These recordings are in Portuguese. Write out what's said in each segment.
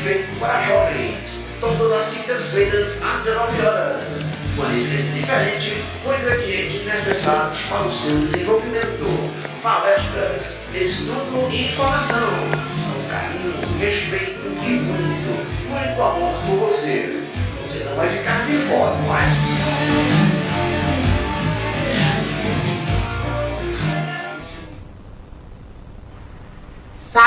feito para jovens, todas as quintas-feiras às 19 horas. Uma receita diferente com ingredientes necessários para o seu desenvolvimento. Palestras, estudo e informação. Com carinho, respeito e muito amor por você. Você não vai ficar de fora, não vai? Salve,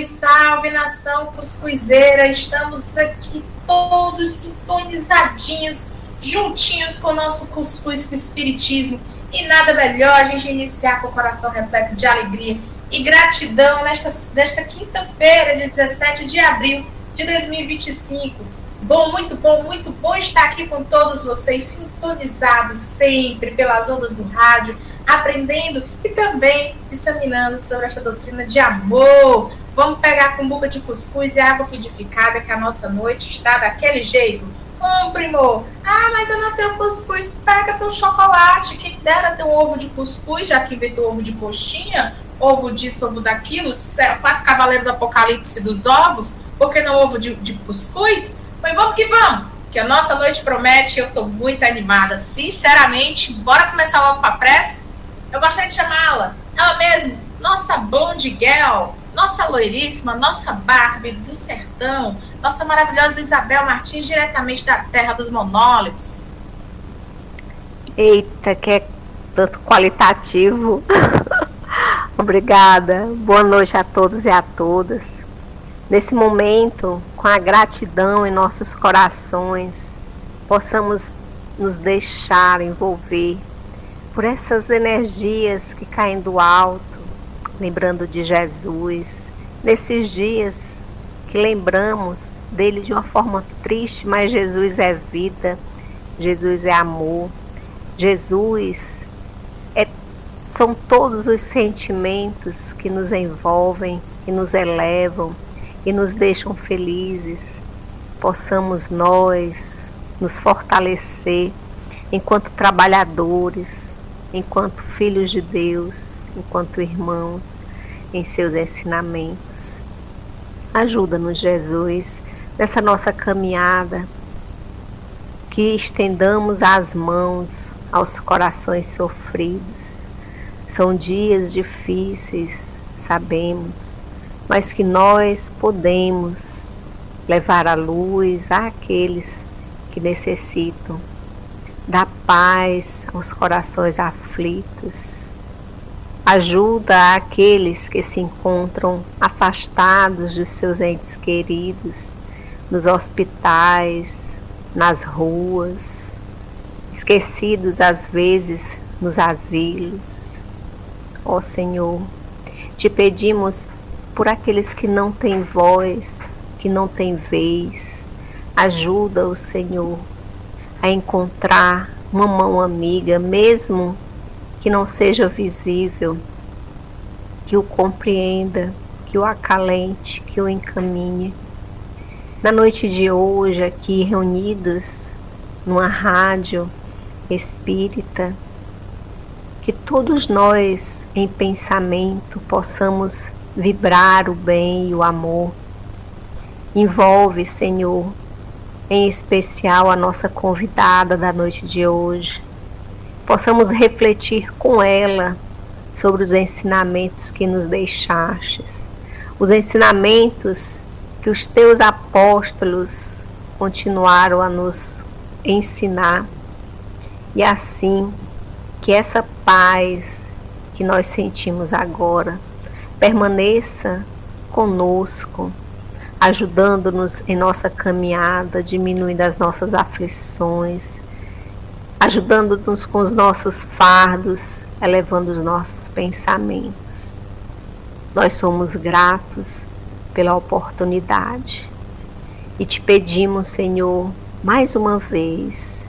salve, nação cuscuzeira! Estamos aqui todos sintonizadinhos, juntinhos com o nosso cuscuz com o espiritismo. E nada melhor a gente iniciar com o coração repleto de alegria e gratidão nesta quinta-feira, de 17 de abril de 2025. Muito bom estar aqui com todos vocês, sintonizados sempre pelas ondas do rádio, aprendendo e também disseminando sobre esta doutrina de amor. Vamos pegar com buca de cuscuz e água fluidificada, que a nossa noite está daquele jeito. Primor, mas eu não tenho cuscuz, pega teu chocolate, quem dera ter um ovo de cuscuz, já que inventou ovo de coxinha, ovo disso, ovo daquilo, 4 cavaleiros do apocalipse dos ovos, por que não ovo de cuscuz? Mas vamos que vamos, que a nossa noite promete, eu estou muito animada, sinceramente. Bora começar logo com a prece? Eu gostaria de chamá-la, ela mesma, nossa blonde girl, nossa loiríssima, nossa Barbie do sertão, nossa maravilhosa Isabel Martins, diretamente da terra dos monólitos. Eita, que é tanto qualitativo. Obrigada, boa noite a todos e a todas. Nesse momento, com a gratidão em nossos corações, possamos nos deixar envolver por essas energias que caem do alto, lembrando de Jesus, nesses dias que lembramos dele de uma forma triste, mas Jesus é vida, Jesus é amor, Jesus são todos os sentimentos que nos envolvem, que nos elevam e nos deixam felizes. Possamos nós nos fortalecer enquanto trabalhadores, enquanto filhos de Deus, enquanto irmãos em seus ensinamentos. Ajuda-nos, Jesus, nessa nossa caminhada, que estendamos as mãos aos corações sofridos. São dias difíceis, sabemos, mas que nós podemos levar a luz àqueles que necessitam, dar paz aos corações aflitos. Ajuda aqueles que se encontram afastados dos seus entes queridos, nos hospitais, nas ruas, esquecidos às vezes nos asilos. Ó Senhor, te pedimos por aqueles que não têm voz, que não têm vez. Ajuda-os, Senhor, a encontrar uma mão amiga, mesmo que não seja visível, que o compreenda, que o acalente, que o encaminhe. Na noite de hoje, aqui reunidos numa rádio espírita, que todos nós em pensamento possamos vibrar o bem e o amor. Envolve, Senhor, em especial a nossa convidada da noite de hoje. Possamos refletir com ela sobre os ensinamentos que nos deixastes, os ensinamentos que os teus apóstolos continuaram a nos ensinar, e assim que essa paz que nós sentimos agora permaneça conosco, ajudando-nos em nossa caminhada, diminuindo as nossas aflições, ajudando-nos com os nossos fardos, elevando os nossos pensamentos. Nós somos gratos pela oportunidade e te pedimos, Senhor, mais uma vez,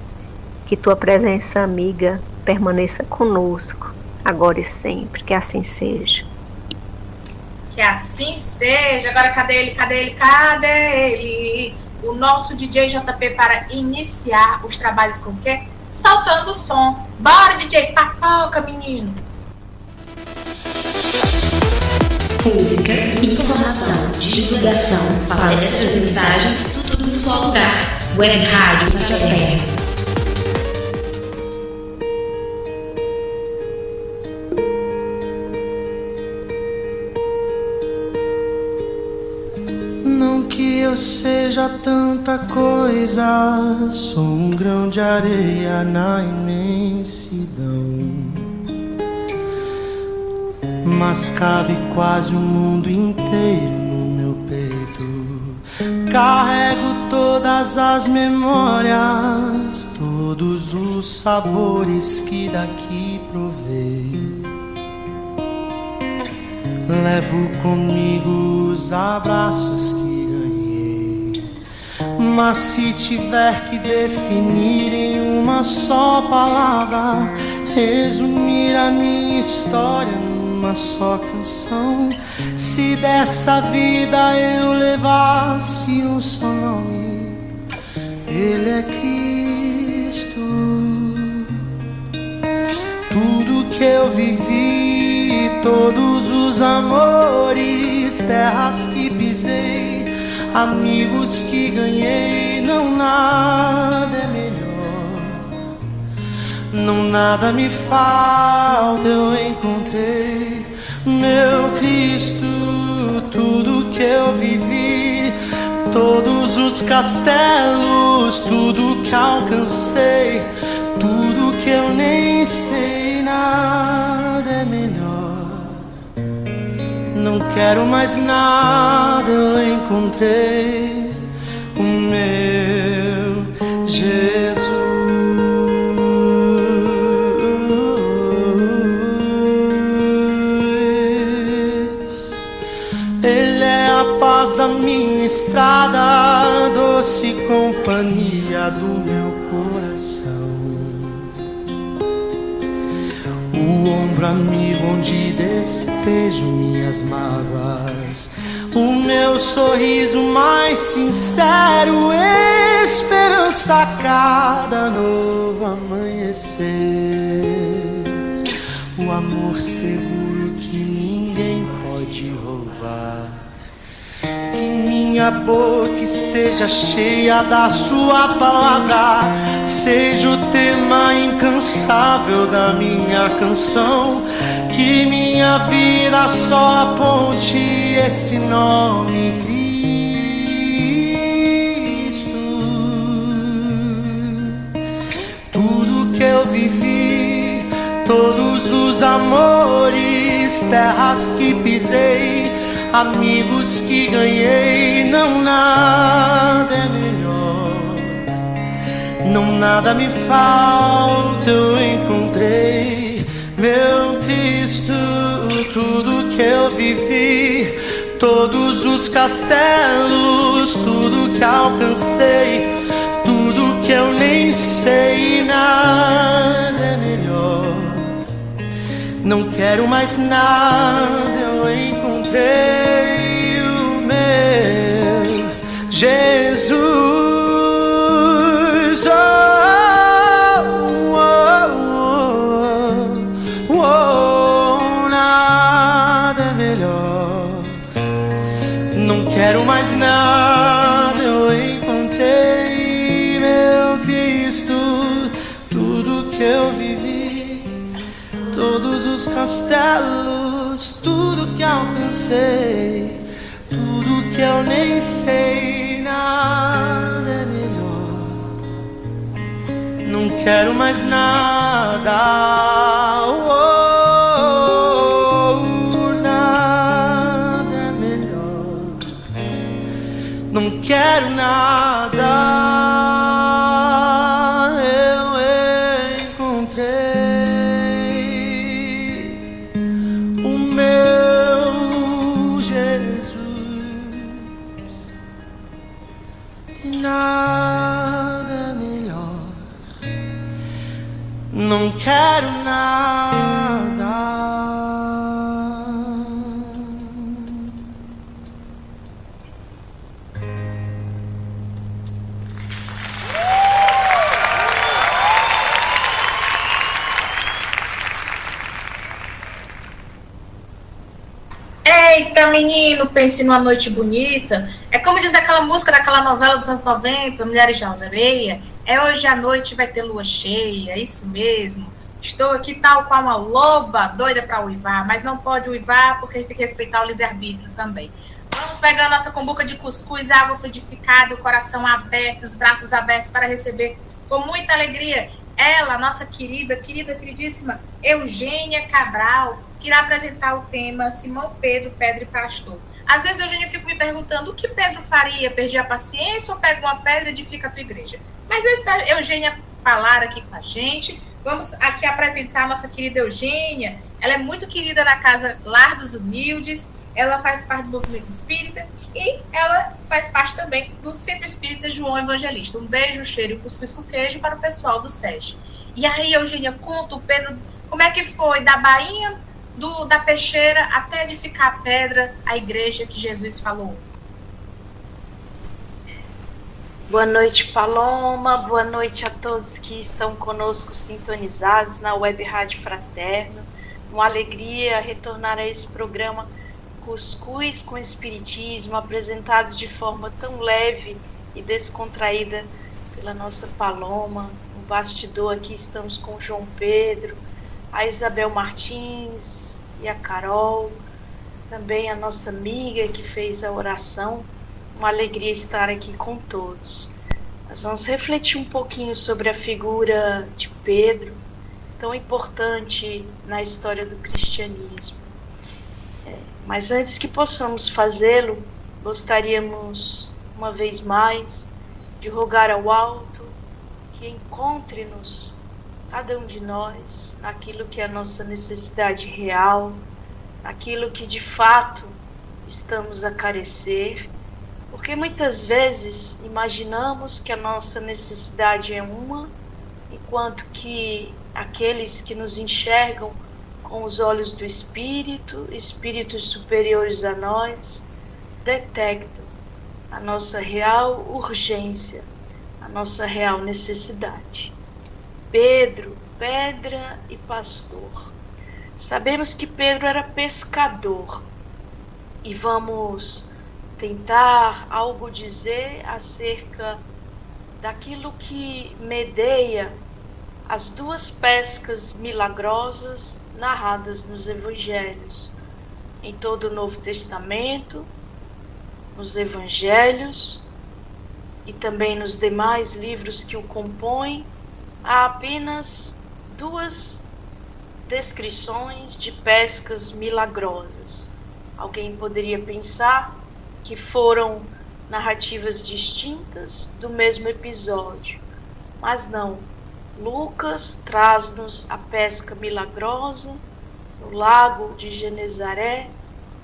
que tua presença amiga permaneça conosco, agora e sempre, que assim seja. Que assim seja. Agora cadê ele? O nosso DJ JP para iniciar os trabalhos com o quê? Soltando o som. Bora, DJ, papoca, menino! música, informação, divulgação, palestras, mensagens, tudo no seu lugar. Web Rádio Cafeteria. Não que eu seja tanta coisa, sou um grão de areia na imensidão, mas cabe quase o mundo inteiro no meu peito. Carrego todas as memórias, todos os sabores que daqui provei. Levo comigo os abraços que ganhei, mas se tiver que definir em uma só palavra, resumir a minha história numa só canção, se dessa vida eu levasse um só nome, Ele é Cristo. Tudo que eu vivi, todos os amores, terras que pisei, amigos que ganhei, não nada é melhor, não nada me falta, eu encontrei meu Cristo. Tudo que eu vivi, todos os castelos, tudo que alcancei, tudo que eu nem sei, nada é melhor. Não quero mais nada, eu encontrei o meu Jesus. Ele é a paz da minha estrada, doce companhia do meu coração, o ombro amigo onde despejo minhas mágoas, o meu sorriso mais sincero, esperança a cada novo amanhecer, o amor seguro que ninguém pode roubar. Que minha boca esteja cheia da sua palavra, seja o tema incansável da minha canção, que minha vida só aponte esse nome, Cristo. Tudo que eu vivi, todos os amores, terras que pisei, amigos que ganhei, não nada é melhor, não nada me falta, eu encontrei meu Cristo. Tudo que eu vivi, todos os castelos, tudo que alcancei, tudo que eu nem sei, nada é melhor. Não quero mais nada, eu encontrei o meu Jesus. Nada é melhor. Não quero mais nada, eu encontrei meu Cristo. Tudo que eu vivi, todos os castelos, tudo que alcancei, tudo que eu nem sei, nada é melhor. Não quero mais nada, nada é melhor. Não quero nada. Nada melhor, não quero nada. Eita, menino, pense numa noite bonita. É como diz aquela música daquela novela dos anos 90, Mulheres de Areia. É hoje à noite vai ter lua cheia, é isso mesmo. Estou aqui tal qual uma loba doida para uivar, mas não pode uivar porque a gente tem que respeitar o livre-arbítrio também. Vamos pegar a nossa cumbuca de cuscuz, água fluidificada, o coração aberto, os braços abertos para receber com muita alegria ela, nossa queridíssima Eugênia Cabral, que irá apresentar o tema Simão Pedro, Pedra e Pastor. Às vezes, Eugênia, fico me perguntando o que Pedro faria, perder a paciência ou pega uma pedra e edifica a tua igreja? Mas a Eugênia falar aqui com a gente. Vamos aqui apresentar a nossa querida Eugênia. Ela é muito querida na casa Lar dos Humildes, ela faz parte do movimento espírita e ela faz parte também do Centro Espírita João Evangelista. Um beijo, cheiro e cuscuz com queijo para o pessoal do SESC. E aí, Eugênia, conta o Pedro, como é que foi da bainha da peixeira até edificar a pedra, a igreja que Jesus falou? Boa noite, Paloma. Boa noite a todos que estão conosco sintonizados na Web Rádio Fraterno. Uma alegria retornar a esse programa Cuscuz com Espiritismo, apresentado de forma tão leve e descontraída pela nossa Paloma. No bastidor aqui estamos com o João Pedro, a Isabel Martins e a Carol, também a nossa amiga que fez a oração. Uma alegria estar aqui com todos. Nós vamos refletir um pouquinho sobre a figura de Pedro, tão importante na história do cristianismo. Mas antes que possamos fazê-lo, gostaríamos, uma vez mais, de rogar ao alto que encontre-nos, cada um de nós, naquilo que é a nossa necessidade real, naquilo que de fato estamos a carecer, porque muitas vezes imaginamos que a nossa necessidade é uma, enquanto que aqueles que nos enxergam com os olhos do Espírito, espíritos superiores a nós, detectam a nossa real urgência, a nossa real necessidade. Pedro, pedra e pastor. Sabemos que Pedro era pescador e vamos tentar algo dizer acerca daquilo que medeia as duas pescas milagrosas narradas nos Evangelhos. Em todo o Novo Testamento, nos Evangelhos e também nos demais livros que o compõem, há apenas duas descrições de pescas milagrosas. Alguém poderia pensar que foram narrativas distintas do mesmo episódio, mas não. Lucas traz-nos a pesca milagrosa no lago de Genezaré,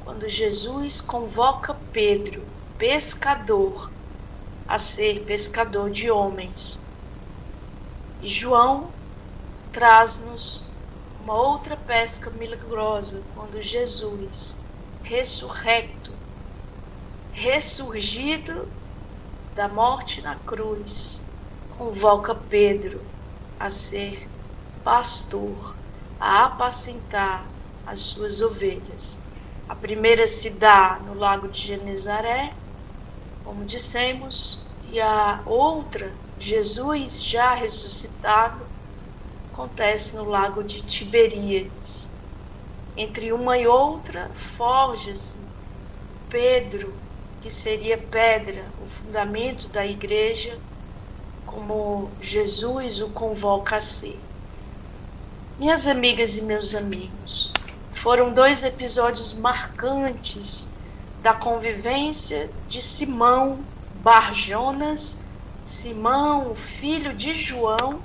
quando Jesus convoca Pedro, pescador, a ser pescador de homens. E João traz-nos uma outra pesca milagrosa, quando Jesus, ressurgido da morte na cruz, convoca Pedro a ser pastor, a apacentar as suas ovelhas. A primeira se dá no lago de Genezaré, como dissemos, e a outra, Jesus já ressuscitado, acontece no lago de Tiberíades. Entre uma e outra, forja-se Pedro, que seria pedra, o fundamento da igreja, como Jesus o convoca a ser. Minhas amigas e meus amigos, foram dois episódios marcantes da convivência de Simão Barjonas, Simão, filho de João,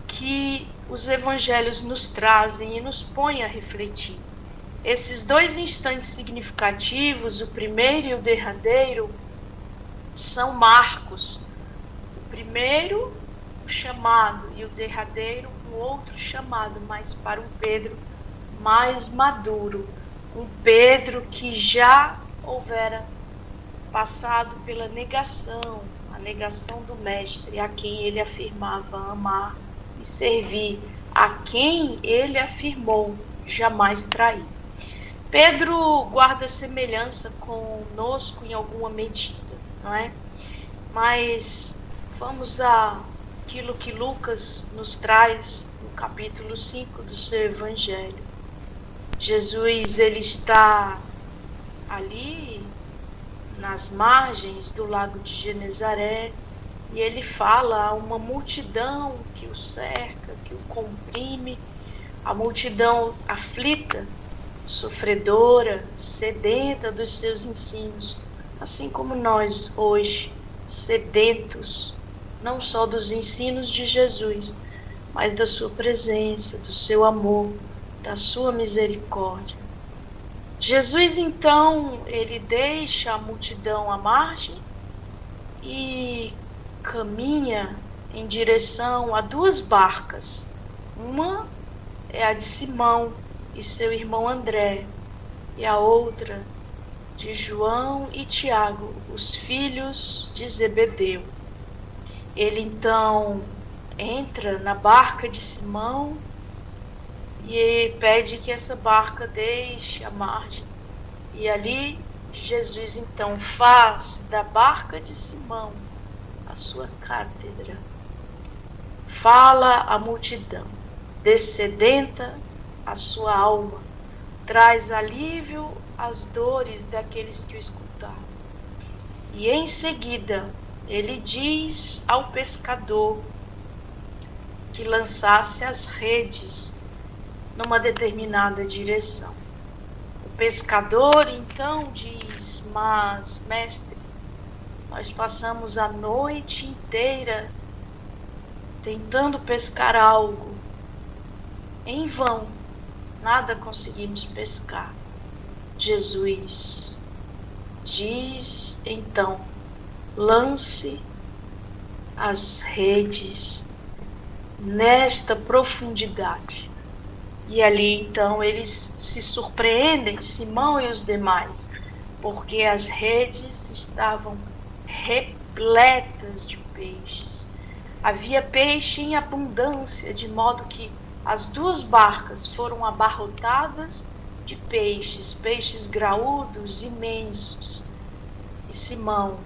que os evangelhos nos trazem e nos põem a refletir. Esses dois instantes significativos, o primeiro e o derradeiro, são marcos. O primeiro, o chamado, e o derradeiro, um outro chamado, mas para um Pedro mais maduro. Um Pedro que já houvera passado pela negação, a negação do Mestre, a quem ele afirmava amar e servir, a quem ele afirmou jamais trair. Pedro guarda semelhança conosco em alguma medida, não é? Mas vamos àquilo que Lucas nos traz no capítulo 5 do seu evangelho. Jesus, ele está ali nas margens do lago de Genezaré e ele fala a uma multidão que o cerca, que o comprime, a multidão aflita, sofredora, sedenta dos seus ensinos, assim como nós hoje, sedentos, não só dos ensinos de Jesus, mas da sua presença, do seu amor, da sua misericórdia. Jesus, então, ele deixa a multidão à margem e caminha em direção a duas barcas. Uma é a de Simão e seu irmão André, e a outra de João e Tiago, os filhos de Zebedeu. Ele então entra na barca de Simão e pede que essa barca deixe a margem. E ali Jesus então faz da barca de Simão a sua cátedra. Fala à multidão, dessedenta a sua alma, traz alívio às dores daqueles que o escutaram. E em seguida, ele diz ao pescador que lançasse as redes numa determinada direção. O pescador então diz: mas, mestre, nós passamos a noite inteira tentando pescar algo. Em vão, nada conseguimos pescar. Jesus diz então: lance as redes nesta profundidade. E ali então eles se surpreendem, Simão e os demais, porque as redes estavam repletas de peixes. Havia peixe em abundância, de modo que as duas barcas foram abarrotadas de peixes, peixes graúdos, imensos. E Simão,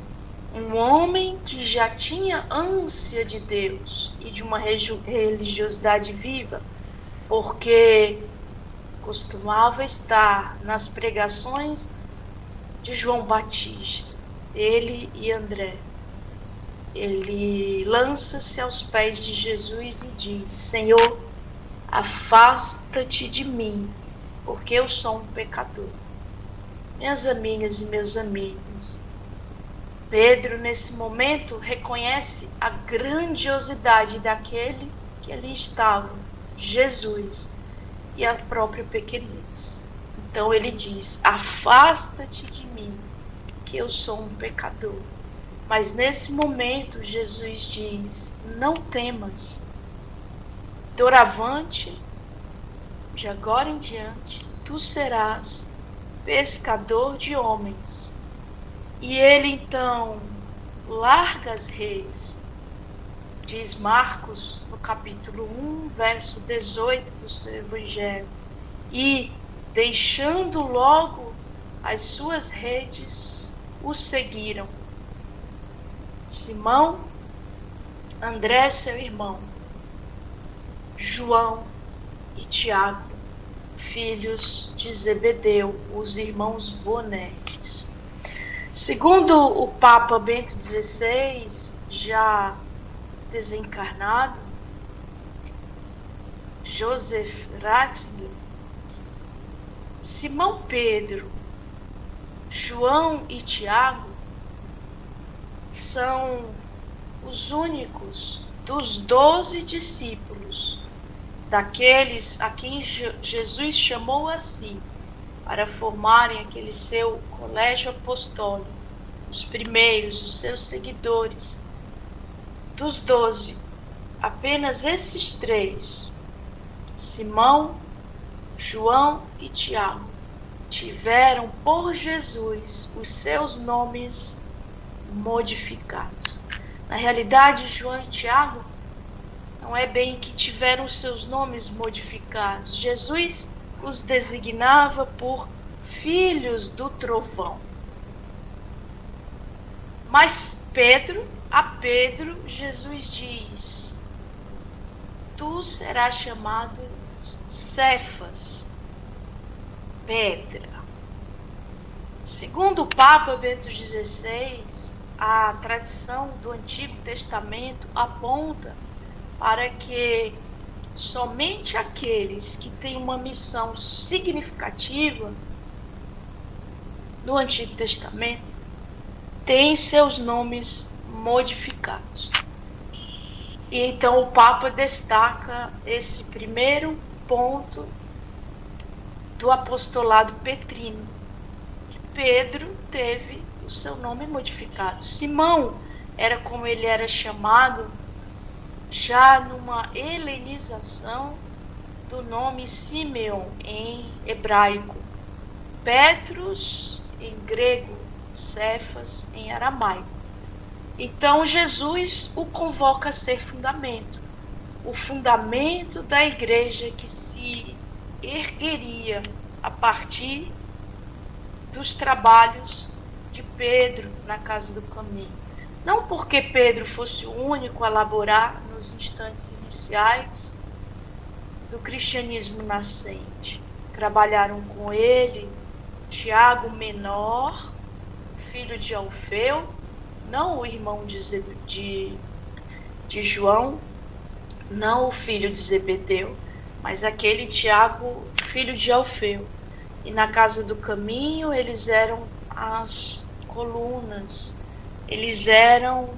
um homem que já tinha ânsia de Deus e de uma religiosidade viva, porque costumava estar nas pregações de João Batista, ele e André. Ele lança-se aos pés de Jesus e diz: Senhor, afasta-te de mim, porque eu sou um pecador. Minhas amigas e meus amigos, Pedro, nesse momento, reconhece a grandiosidade daquele que ali estava, Jesus, e a própria pequenez. Então ele diz: afasta-te de mim, que eu sou um pecador. Mas nesse momento Jesus diz: não temas, doravante, de agora em diante, tu serás pescador de homens. E ele então larga as redes, diz Marcos no capítulo 1, verso 18 do seu evangelho, e deixando logo as suas redes, o seguiram. Simão, André, seu irmão, João e Tiago, filhos de Zebedeu, os irmãos Boanerges. Segundo o Papa Bento XVI, já desencarnado, Joseph Ratzinger, Simão Pedro, João e Tiago são os únicos dos 12 discípulos, daqueles a quem Jesus chamou a si, para formarem aquele seu colégio apostólico, os primeiros, os seus seguidores. Dos 12, apenas esses 3, Simão, João e Tiago, tiveram por Jesus os seus nomes modificados. Na realidade, João e Tiago não é bem que tiveram os seus nomes modificados. Jesus os designava por filhos do trovão. Mas a Pedro, Jesus diz: tu serás chamado Cefas, pedra. Segundo o Papa Bento XVI, a tradição do Antigo Testamento aponta para que somente aqueles que têm uma missão significativa no Antigo Testamento têm seus nomes modificados. E então o Papa destaca esse primeiro ponto do apostolado petrino, que Pedro teve o seu nome modificado. Simão era como ele era chamado já numa helenização do nome Simeon em hebraico, Petros em grego, Cefas em aramaico. Então Jesus o convoca a ser fundamento, o fundamento da igreja que se ergueria a partir dos trabalhos de Pedro na casa do caminho. Não porque Pedro fosse o único a elaborar nos instantes iniciais do cristianismo nascente. Trabalharam com ele Tiago Menor, filho de Alfeu, não o irmão de João, não o filho de Zebedeu, mas aquele Tiago, filho de Alfeu. E na casa do caminho eles eram as colunas, eles eram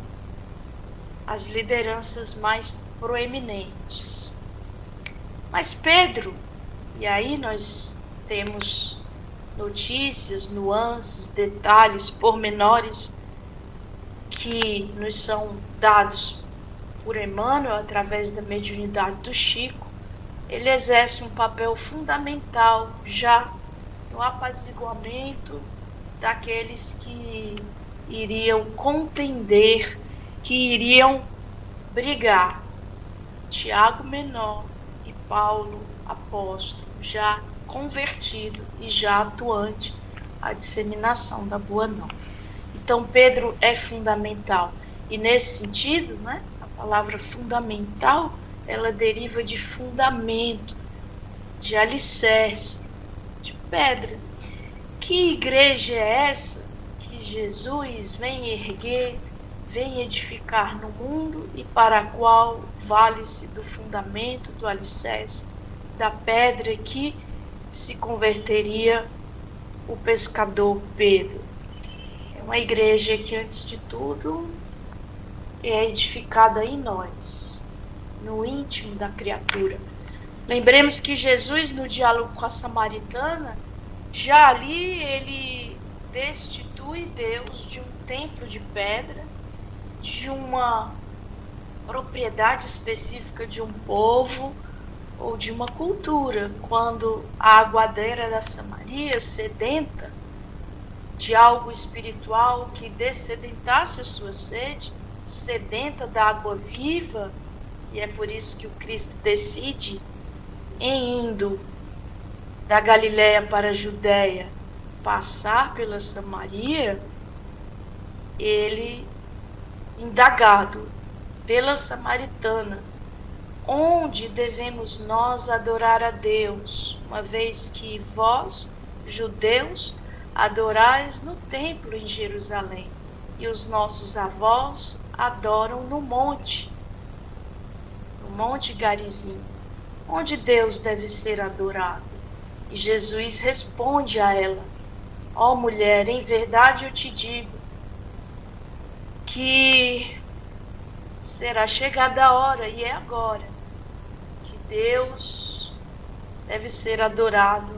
as lideranças mais proeminentes. Mas Pedro, e aí nós temos notícias, nuances, detalhes, pormenores que nos são dados por Emmanuel através da mediunidade do Chico. Ele exerce um papel fundamental já no apaziguamento daqueles que iriam contender, que iriam brigar. Tiago Menor e Paulo apóstolo, já convertido e já atuante à disseminação da Boa Nova. Então Pedro é fundamental. E nesse sentido, né, a palavra fundamental, ela deriva de fundamento, de alicerce, de pedra. Que igreja é essa que Jesus vem erguer, vem edificar no mundo e para a qual vale-se do fundamento, do alicerce, da pedra que se converteria o pescador Pedro? É uma igreja que, antes de tudo, é edificada em nós, no íntimo da criatura. Lembremos que Jesus, no diálogo com a samaritana, já ali ele destitui Deus de um templo de pedra, de uma propriedade específica de um povo ou de uma cultura, quando a aguadeira da Samaria, sedenta de algo espiritual que dessedentasse a sua sede, sedenta da água viva, e é por isso que o Cristo decide, em indo da Galiléia para a Judéia, passar pela Samaria, ele, indagado pela samaritana, onde devemos nós adorar a Deus, uma vez que vós, judeus, adorais no templo em Jerusalém, e os nossos avós adoram no Monte Garizim, onde Deus deve ser adorado. E Jesus responde a ela: ó mulher, em verdade eu te digo que será chegada a hora, e é agora, que Deus deve ser adorado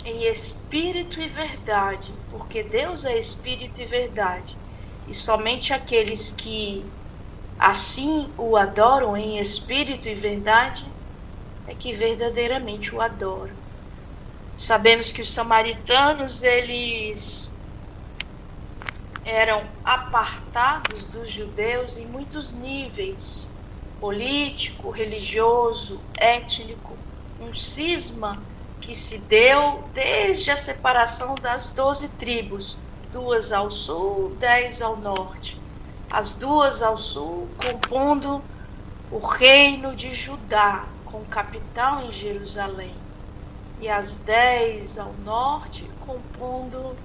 em espírito e verdade, porque Deus é espírito e verdade, e somente aqueles que assim o adoram em espírito e verdade é que verdadeiramente o adoram. Sabemos que os samaritanos, eles eram apartados dos judeus em muitos níveis: político, religioso, étnico, um cisma que se deu desde a separação das 12 tribos, 2 ao sul, 10 ao norte. As 2 ao sul compondo o reino de Judá, com capital em Jerusalém, e as 10 ao norte compondo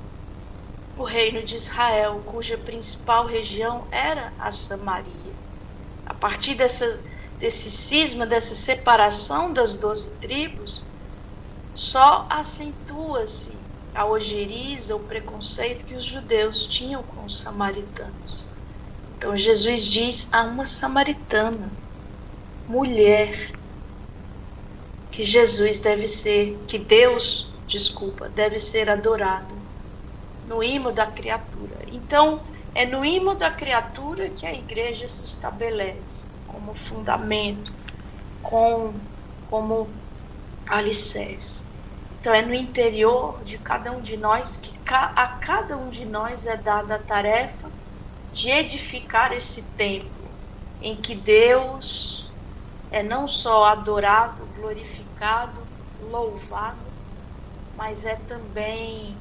o reino de Israel, cuja principal região era a Samaria. A partir desse cisma, dessa separação das 12 tribos, só acentua-se a ojeriza, o preconceito que os judeus tinham com os samaritanos. Então Jesus diz a uma samaritana, mulher, que Deus deve ser adorado no imo da criatura. Então, é no imo da criatura que a igreja se estabelece como fundamento, como alicerce. Então, é no interior de cada um de nós que a cada um de nós é dada a tarefa de edificar esse templo em que Deus é não só adorado, glorificado, louvado, mas é também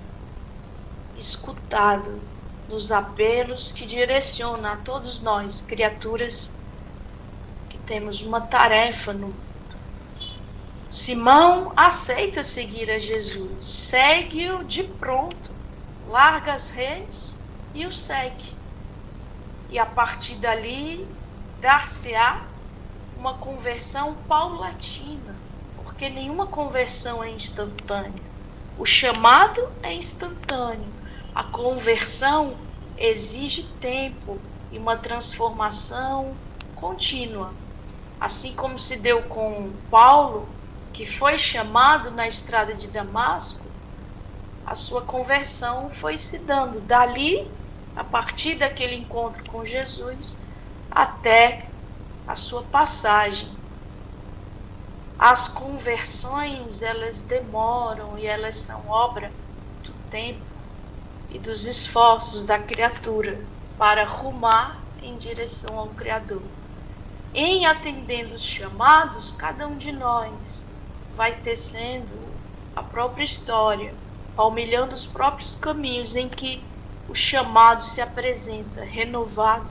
escutado nos apelos que direciona a todos nós, criaturas que temos uma tarefa no mundo. Simão aceita seguir a Jesus, segue-o de pronto, larga as redes e o segue. E a partir dali, dar-se-á uma conversão paulatina, porque nenhuma conversão é instantânea. O chamado é instantâneo. A conversão exige tempo e uma transformação contínua. Assim como se deu com Paulo, que foi chamado na estrada de Damasco, a sua conversão foi se dando dali, a partir daquele encontro com Jesus, até a sua passagem. As conversões, elas demoram e elas são obra do tempo e dos esforços da criatura para rumar em direção ao Criador. Em atendendo os chamados, cada um de nós vai tecendo a própria história, palmilhando os próprios caminhos em que o chamado se apresenta renovado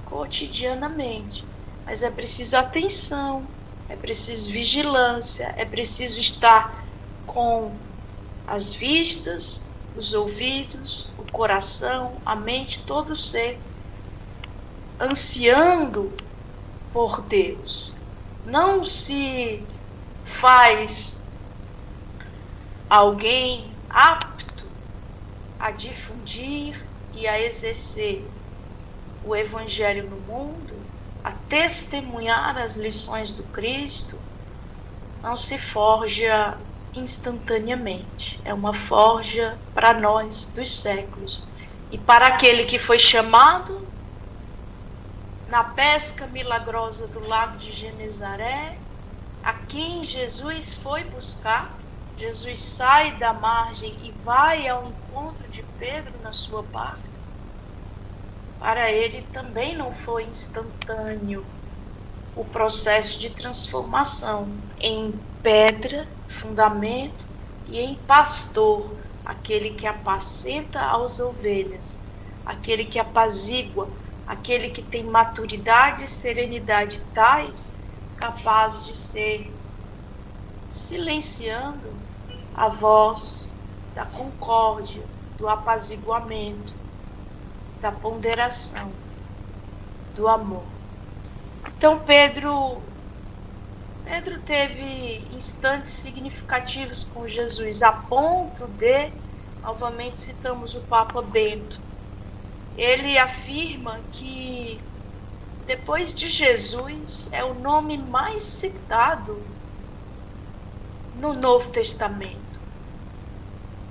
cotidianamente. Mas é preciso atenção, é preciso vigilância, é preciso estar com as vistas, os ouvidos, o coração, a mente, todo o ser, ansiando por Deus. Não se faz alguém apto a difundir e a exercer o Evangelho no mundo, a testemunhar as lições do Cristo, não se forja instantaneamente. É uma forja para nós dos séculos. E para aquele que foi chamado na pesca milagrosa do lago de Genezaré, a quem Jesus foi buscar, Jesus sai da margem e vai ao encontro de Pedro na sua barca. Para ele também não foi instantâneo o processo de transformação em pedra, fundamento, e em pastor, aquele que apacenta as ovelhas, aquele que apazigua, aquele que tem maturidade e serenidade tais, capaz de ser silenciando a voz da concórdia, do apaziguamento, da ponderação, do amor. Então Pedro teve instantes significativos com Jesus, a ponto de, novamente citamos o Papa Bento, ele afirma que depois de Jesus é o nome mais citado no Novo Testamento.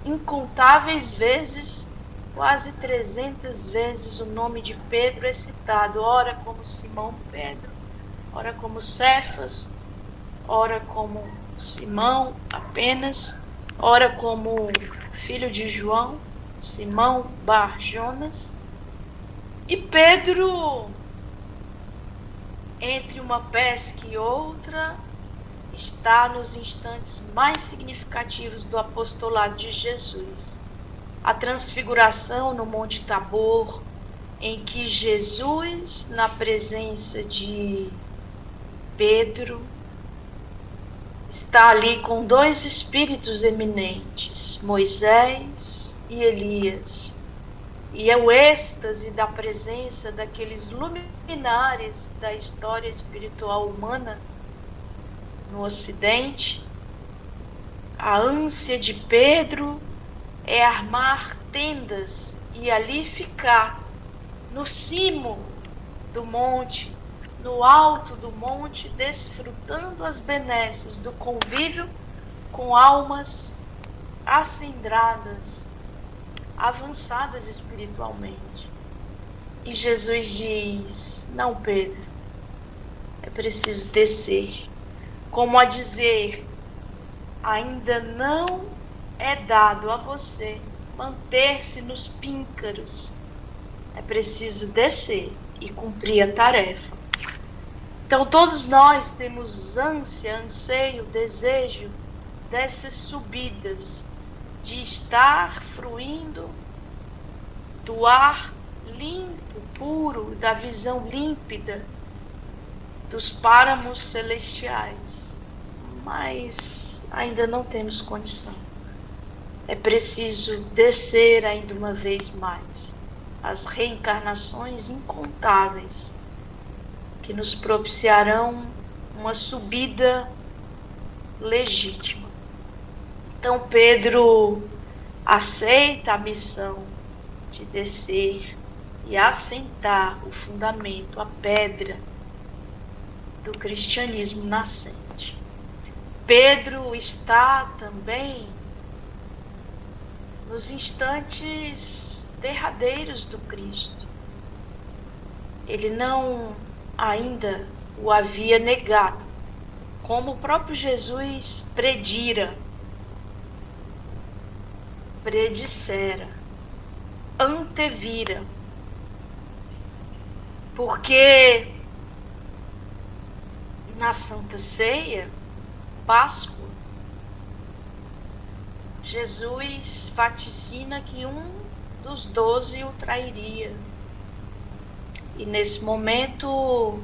Incontáveis vezes, quase 300 vezes o nome de Pedro é citado, ora como Simão Pedro, ora como Cefas, ora como Simão apenas, ora como filho de João, Simão Bar Jonas. E Pedro, entre uma pesca e outra, está nos instantes mais significativos do apostolado de Jesus. A transfiguração no Monte Tabor, em que Jesus, na presença de Pedro, está ali com dois espíritos eminentes, Moisés e Elias. E é o êxtase da presença daqueles luminares da história espiritual humana no Ocidente. A ânsia de Pedro é armar tendas e ali ficar no cimo do monte, no alto do monte, desfrutando as benesses do convívio com almas acendradas, avançadas espiritualmente. E Jesus diz: não, Pedro, é preciso descer, como a dizer, ainda não é dado a você manter-se nos píncaros, é preciso descer e cumprir a tarefa. Então todos nós temos ânsia, anseio, desejo dessas subidas, de estar fruindo do ar limpo, puro, da visão límpida dos páramos celestiais, mas ainda não temos condição. É preciso descer ainda uma vez mais as reencarnações incontáveis que nos propiciarão uma subida legítima. Então Pedro aceita a missão de descer e assentar o fundamento, a pedra do cristianismo nascente. Pedro está também nos instantes derradeiros do Cristo. Ele não ainda o havia negado, como o próprio Jesus predissera, antevira, porque na Santa Ceia, Páscoa, Jesus vaticina que um dos 12 o trairia. E nesse momento,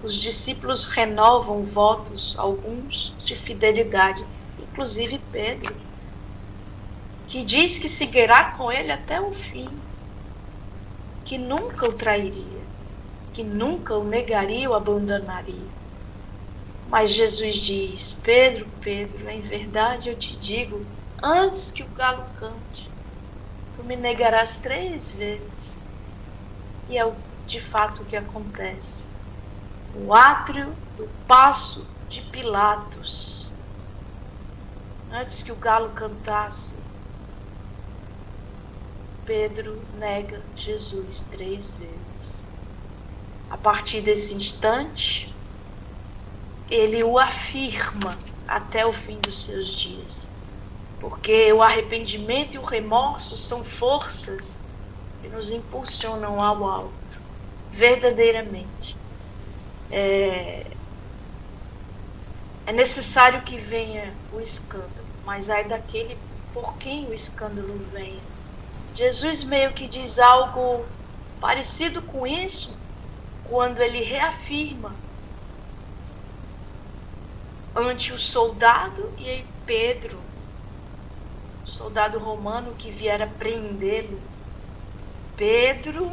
os discípulos renovam votos, alguns de fidelidade, inclusive Pedro, que diz que seguirá com ele até o fim, que nunca o trairia, que nunca o negaria ou abandonaria. Mas Jesus diz: Pedro, Pedro, em verdade eu te digo, antes que o galo cante, tu me negarás 3 vezes. E é de fato o que acontece. O átrio do Paço de Pilatos, antes que o galo cantasse, Pedro nega Jesus 3 vezes. A partir desse instante, ele o afirma até o fim dos seus dias. Porque o arrependimento e o remorso são forças que nos impulsionam ao alto, verdadeiramente. É necessário que venha o escândalo, mas ai daquele por quem o escândalo venha. Jesus meio que diz algo parecido com isso, quando ele reafirma ante o soldado e aí Pedro, o soldado romano que viera prendê-lo. Pedro,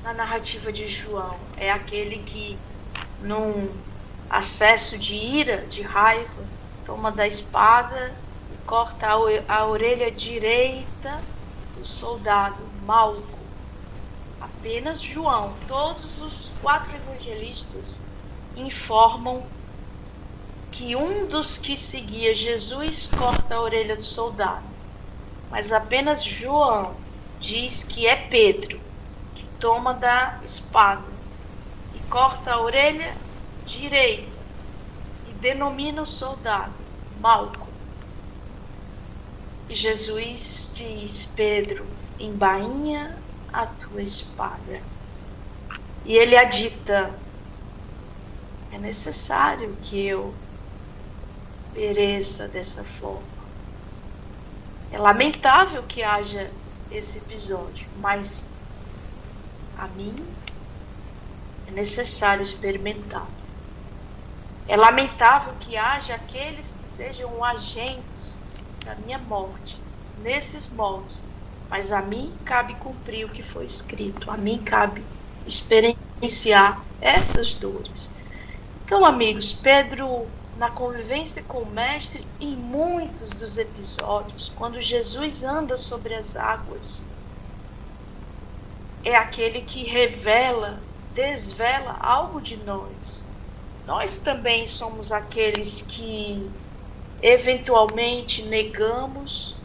na narrativa de João, é aquele que, num acesso de ira, de raiva, toma da espada e corta a orelha direita do soldado, Malco. Apenas João. Todos os 4 evangelistas informam que um dos que seguia Jesus corta a orelha do soldado. Mas apenas João diz que é Pedro que toma da espada e corta a orelha direita e denomina o soldado Malco. E Jesus diz: Pedro, embainha a tua espada. E ele adita: É necessário que eu pereça dessa forma. É lamentável que haja esse episódio, mas a mim é necessário experimentar. É lamentável que haja aqueles que sejam agentes da minha morte, nesses modos, mas a mim cabe cumprir o que foi escrito, a mim cabe experienciar essas dores. Então, amigos, Pedro, na convivência com o Mestre, em muitos dos episódios, quando Jesus anda sobre as águas, é aquele que revela, desvela algo de nós. Nós também somos aqueles que eventualmente negamos,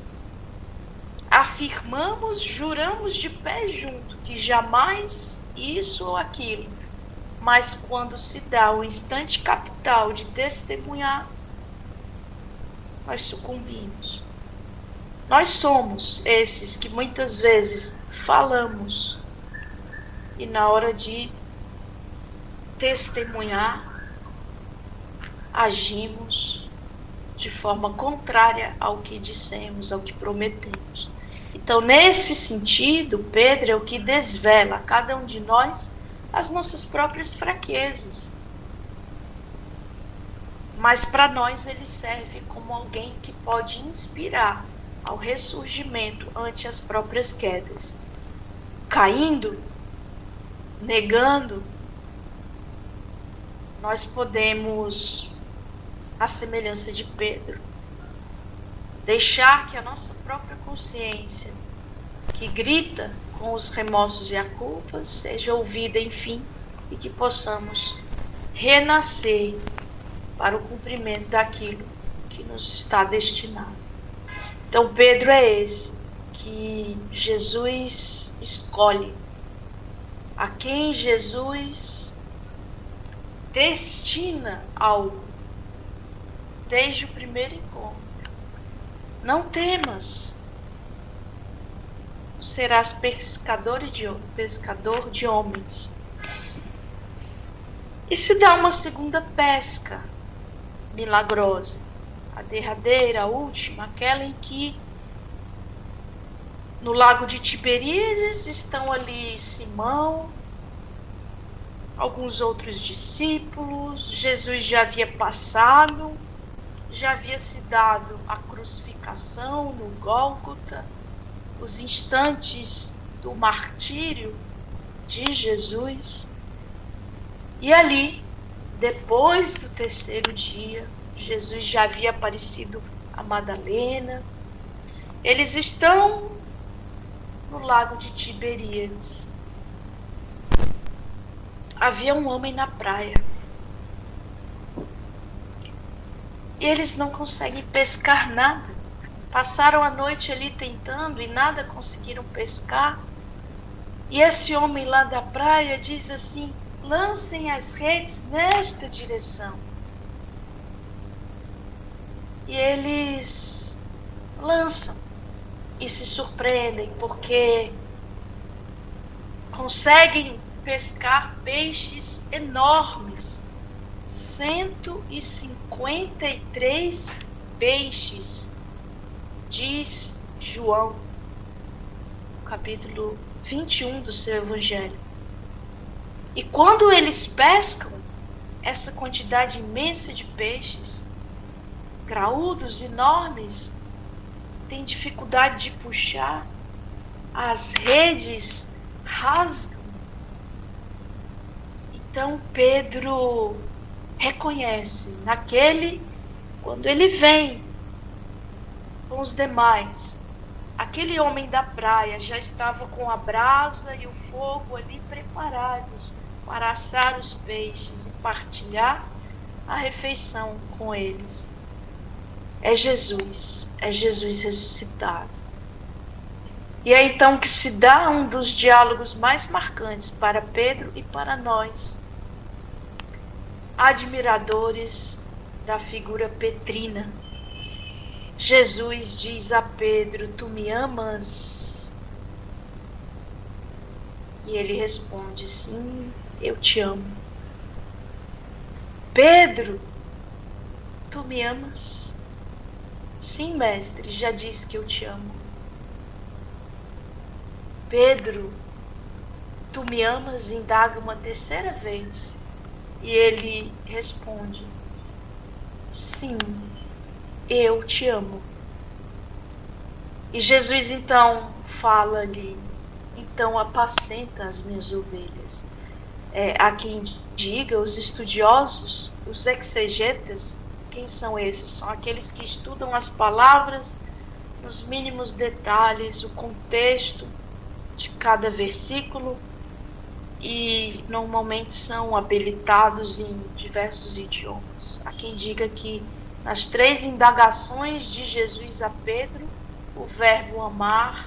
afirmamos, juramos de pé junto que jamais isso ou aquilo, mas quando se dá o instante capital de testemunhar, nós sucumbimos. Nós somos esses que muitas vezes falamos e na hora de testemunhar, agimos de forma contrária ao que dissemos, ao que prometemos. Então, nesse sentido, Pedro é o que desvela a cada um de nós as nossas próprias fraquezas. Mas para nós ele serve como alguém que pode inspirar ao ressurgimento ante as próprias quedas. Caindo, negando, nós podemos, à semelhança de Pedro, deixar que a nossa própria consciência, que grita com os remorsos e a culpa, seja ouvida, enfim, e que possamos renascer para o cumprimento daquilo que nos está destinado. Então, Pedro é esse que Jesus escolhe, a quem Jesus destina algo desde o primeiro encontro. Não temas, serás pescador de homens. E se dá uma segunda pesca milagrosa, a derradeira, a última, aquela em que no lago de Tiberíades estão ali Simão, alguns outros discípulos. Jesus já havia passado, já havia se dado a crucificação no Gólgota, os instantes do martírio de Jesus. E ali, depois do terceiro dia, Jesus já havia aparecido a Madalena. Eles estão no lago de Tiberíades. Havia um homem na praia. E eles não conseguem pescar nada. Passaram a noite ali tentando e nada conseguiram pescar. E esse homem lá da praia diz assim: lancem as redes nesta direção. E eles lançam e se surpreendem porque conseguem pescar peixes enormes. 153 peixes, diz João, capítulo 21 do seu Evangelho. E quando eles pescam essa quantidade imensa de peixes, graúdos, enormes, tem dificuldade de puxar, as redes rasgam. Então Pedro reconhece quando ele vem com os demais, aquele homem da praia já estava com a brasa e o fogo ali preparados para assar os peixes e partilhar a refeição com eles. É Jesus ressuscitado. E é então que se dá um dos diálogos mais marcantes para Pedro e para nós, admiradores da figura petrina. Jesus diz a Pedro: tu me amas? E ele responde: sim, eu te amo. Pedro, tu me amas? Sim, mestre, já disse que eu te amo. Pedro, tu me amas? Indaga uma terceira vez. E ele responde: sim, eu te amo. E Jesus então fala-lhe: então apacenta as minhas ovelhas. Há quem diga, os estudiosos, os exegetas, quem são esses? São aqueles que estudam as palavras nos mínimos detalhes, o contexto de cada versículo, e normalmente são habilitados em diversos idiomas. Há quem diga que nas 3 indagações de Jesus a Pedro, o verbo amar,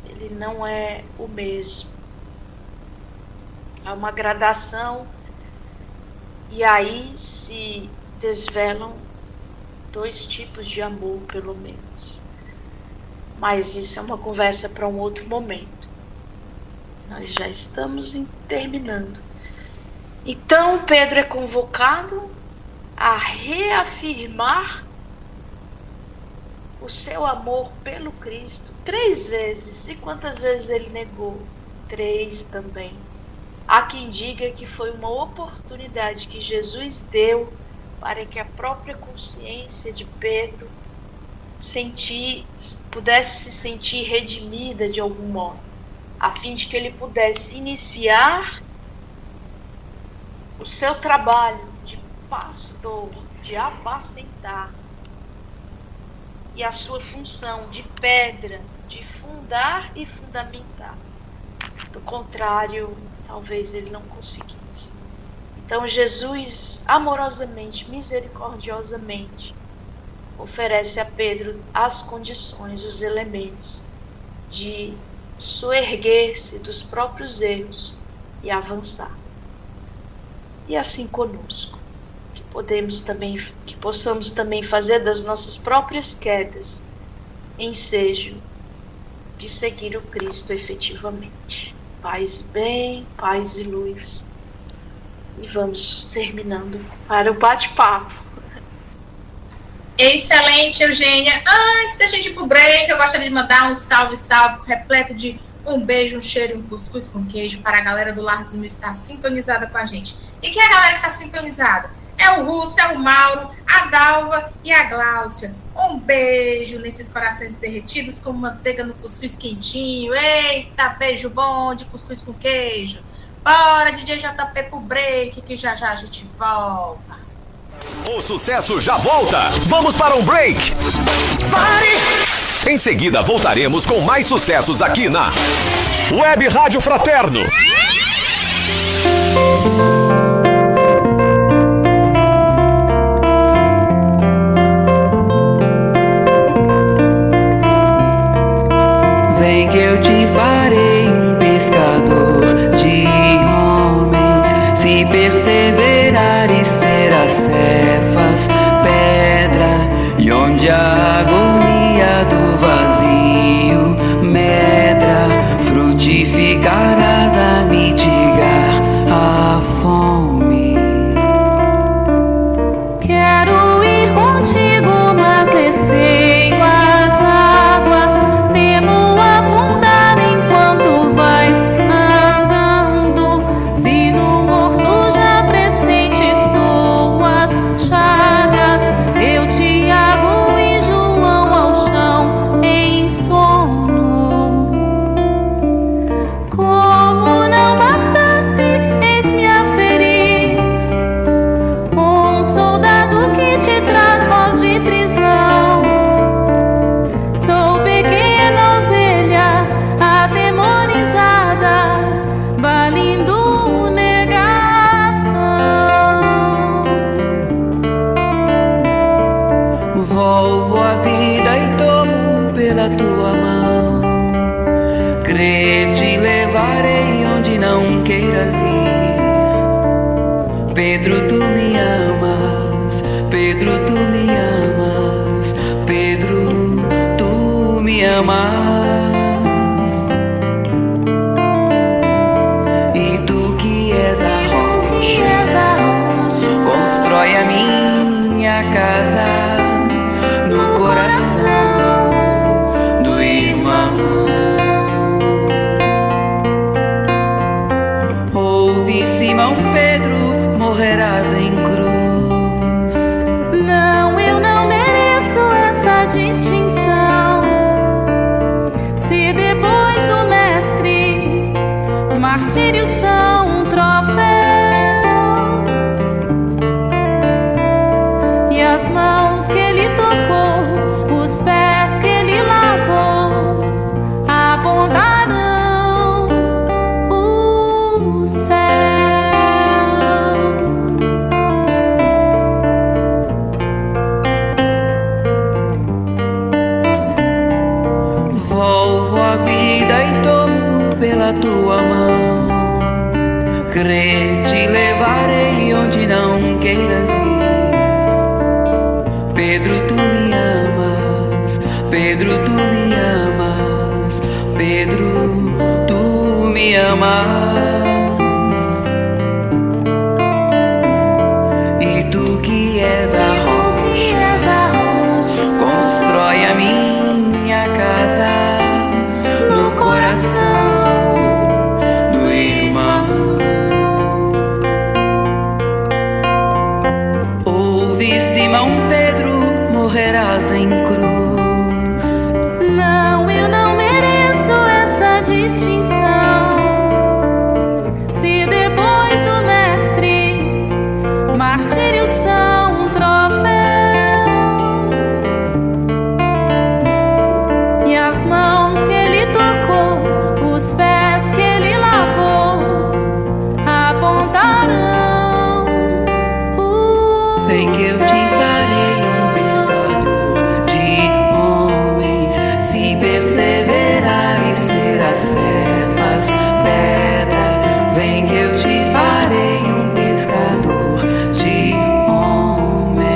ele não é o mesmo. Há uma gradação, e aí se desvelam 2 tipos de amor, pelo menos. Mas isso é uma conversa para um outro momento. Nós já estamos terminando. Então Pedro é convocado a reafirmar o seu amor pelo Cristo 3 vezes. E quantas vezes ele negou? 3 também. Há quem diga que foi uma oportunidade que Jesus deu para que a própria consciência de Pedro pudesse se sentir redimida de algum modo, a fim de que ele pudesse iniciar o seu trabalho de pastor, de apacentar, e a sua função de pedra, de fundar e fundamentar. Do contrário, talvez ele não conseguisse. Então Jesus, amorosamente, misericordiosamente, oferece a Pedro as condições, os elementos de soerguer-se dos próprios erros e avançar. E assim conosco, que possamos também fazer das nossas próprias quedas ensejo de seguir o Cristo efetivamente. Paz, bem, paz e luz. E vamos terminando para o bate-papo. Excelente, Eugênia. Antes da gente ir pro break, eu gostaria de mandar um salve repleto de um beijo, um cheiro e um cuscuz com queijo para a galera do Lar dos Mil estar sintonizada com a gente. E quem é a galera que está sintonizada? É o Russo, é o Mauro, a Dalva e a Gláucia. Um beijo nesses corações derretidos com manteiga no cuscuz quentinho. Eita, beijo bom de cuscuz com queijo. Bora, DJ JP, pro break, que já já a gente volta. O sucesso já volta. Vamos para um break. Pare! Em seguida voltaremos com mais sucessos aqui na Web Rádio Fraterno. Vem que eu te farei um pescador de homens. Se perseverares, serás cefas, pedra, e onde a agonia do vazio medra, frutificarás a mitigar a fome. Quero ir contigo, mas receio as águas, temo afundar enquanto vais andando. Se no horto já pressentes tuas chagas, eu, Tiago e João ao chão em sono. Como não bastasse, eis-me a ferir um soldado que te traz voz de prisão. Sou pequena ovelha atemorizada, valindo negação. Volvo a vida e tomo pela tua mão. Creio te levarei onde não queiras ir. Pedro, tu me amas. Pedro, tu me amas. Pedro, tu me amas. E tu que és a rocha, morrerás em cruz. Não, eu não mereço essa distinção. Se depois do mestre, martírios são troféus, e as mãos que ele tocou, os pés que ele lavou, apontarão o céu. Volvo a vida e tomo pela tua mão. Crê, te levarei onde não queiras ir. Pedro, tu me amas. Pedro, tu me amas. Pedro, tu me amas. E tu que és a rocha, constrói a minha casa no coração do irmão. Ouve, Simão Pedro, morrerás em cruz. Não, eu não mereço essa distinção. Se depois do mestre, martírios são troféus, e as mãos que ele tocou, os pés que ele lavou, apontarão o Vem que eu te farei um pescador de homens. Se perseverares, serás cefas, pedra. Vem que eu te farei um pescador de homens.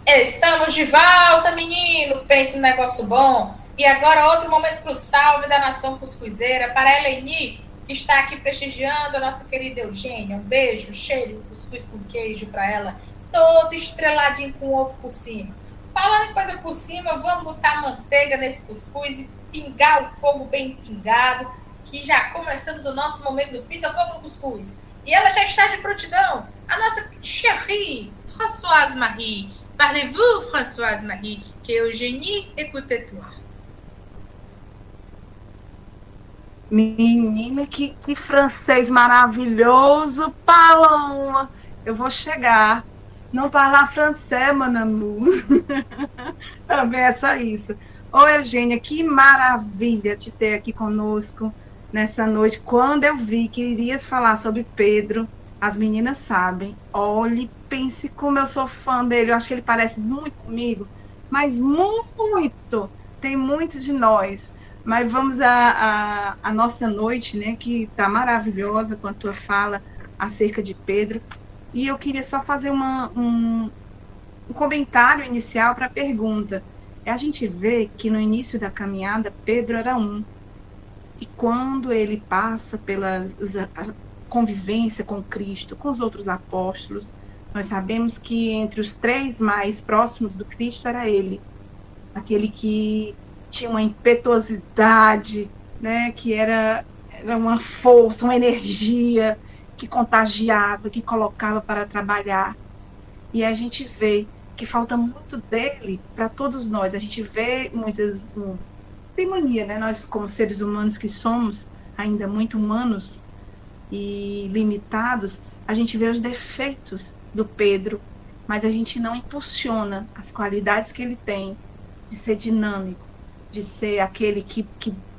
Estamos de volta, menino. Pense no negócio bom. E agora outro momento pro salve da nação cuscuzeira, para a Eleni, que está aqui prestigiando a nossa querida Eugênia. Um beijo, cheiro, cuscuz com queijo para ela, todo estreladinho com ovo por cima. Falando em coisa por cima, vamos botar manteiga nesse cuscuz e pingar o fogo bem pingado, que já começamos o nosso momento do pinga-fogo no cuscuz. E ela já está de prontidão, a nossa chérie, Françoise Marie. Parlez-vous, Françoise Marie, que Eugénie écoutez-toi. Menina, que francês maravilhoso, Paloma. Eu vou chegar. Não falar francês, mon amour. Também é só isso. Ô, Eugênia, que maravilha te ter aqui conosco nessa noite. Quando eu vi que irias falar sobre Pedro, as meninas sabem. Olhe, pense como eu sou fã dele. Eu acho que ele parece muito comigo, mas muito. Tem muito de nós. Mas vamos à nossa noite, né, que está maravilhosa com a tua fala acerca de Pedro. E eu queria só fazer um comentário inicial para a pergunta. A gente vê que no início da caminhada, Pedro era um. E quando ele passa pela convivência com Cristo, com os outros apóstolos, nós sabemos que entre os três mais próximos do Cristo era ele. Aquele que tinha uma impetuosidade, né, que era uma força, uma energia que contagiava, que colocava para trabalhar. E a gente vê que falta muito dele para todos nós. A gente vê muitas... Tem mania, né? Nós, como seres humanos que somos, ainda muito humanos e limitados, a gente vê os defeitos do Pedro, mas a gente não impulsiona as qualidades que ele tem de ser dinâmico, de ser aquele que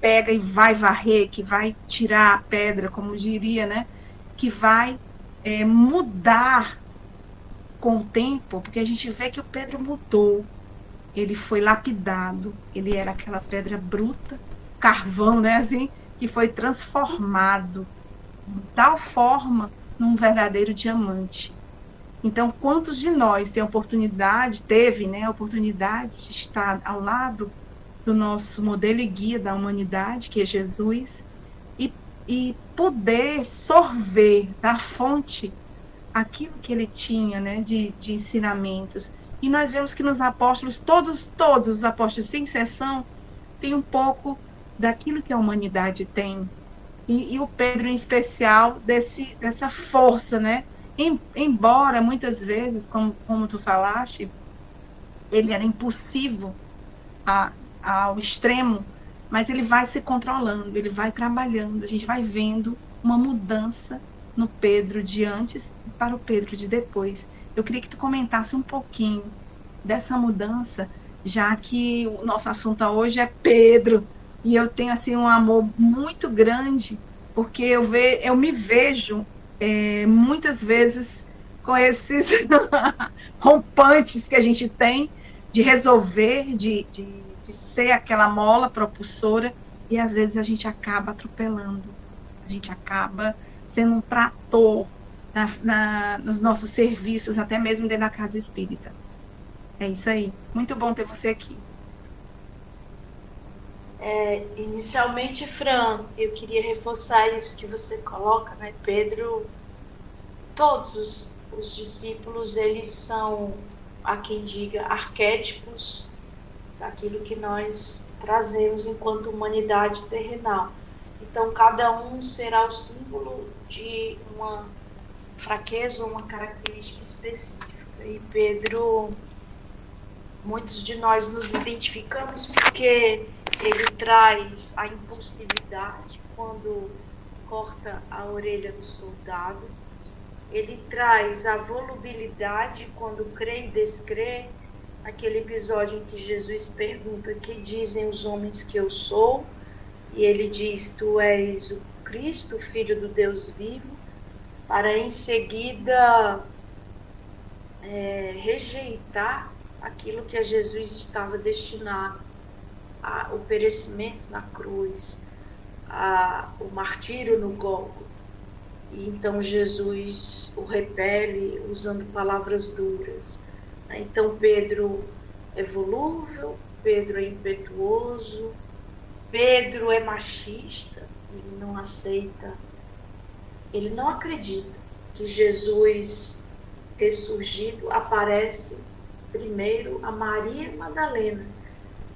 pega e vai varrer, que vai tirar a pedra, como diria, né? Que vai mudar com o tempo, porque a gente vê que o Pedro mudou, ele foi lapidado, ele era aquela pedra bruta, carvão, né, assim, que foi transformado de tal forma num verdadeiro diamante. Então, quantos de nós teve a oportunidade de estar ao lado do nosso modelo e guia da humanidade, que é Jesus, e poder sorver da fonte aquilo que ele tinha, né, de ensinamentos. E nós vemos que nos apóstolos, todos os apóstolos, sem exceção, tem um pouco daquilo que a humanidade tem. E o Pedro, em especial, dessa força, né? Embora, muitas vezes, como tu falaste, ele era impulsivo ao extremo, mas ele vai se controlando, ele vai trabalhando, a gente vai vendo uma mudança no Pedro de antes para o Pedro de depois. Eu queria que tu comentasse um pouquinho dessa mudança, já que o nosso assunto hoje é Pedro, e eu tenho assim um amor muito grande, porque eu me vejo muitas vezes com esses rompantes que a gente tem de resolver, de ser aquela mola propulsora, e às vezes a gente acaba atropelando, a gente acaba sendo um trator nos nossos serviços, até mesmo dentro da casa espírita. É isso aí. Muito bom ter você aqui. Inicialmente, Fran, eu queria reforçar isso que você coloca, né? Pedro, todos os discípulos, eles são, há quem diga, arquétipos daquilo que nós trazemos enquanto humanidade terrenal. Então, cada um será o símbolo de uma fraqueza ou uma característica específica. E Pedro, muitos de nós nos identificamos porque ele traz a impulsividade quando corta a orelha do soldado, ele traz a volubilidade quando crê e descrê, aquele episódio em que Jesus pergunta: que dizem os homens que eu sou? E ele diz: tu és o Cristo, o Filho do Deus vivo, para em seguida rejeitar aquilo que a Jesus estava destinado, o perecimento na cruz, o martírio no Gólgota. E então Jesus o repele usando palavras duras. Então Pedro é volúvel, Pedro é impetuoso, Pedro é machista, ele não aceita, ele não acredita que Jesus ressurgido aparece primeiro a Maria Madalena,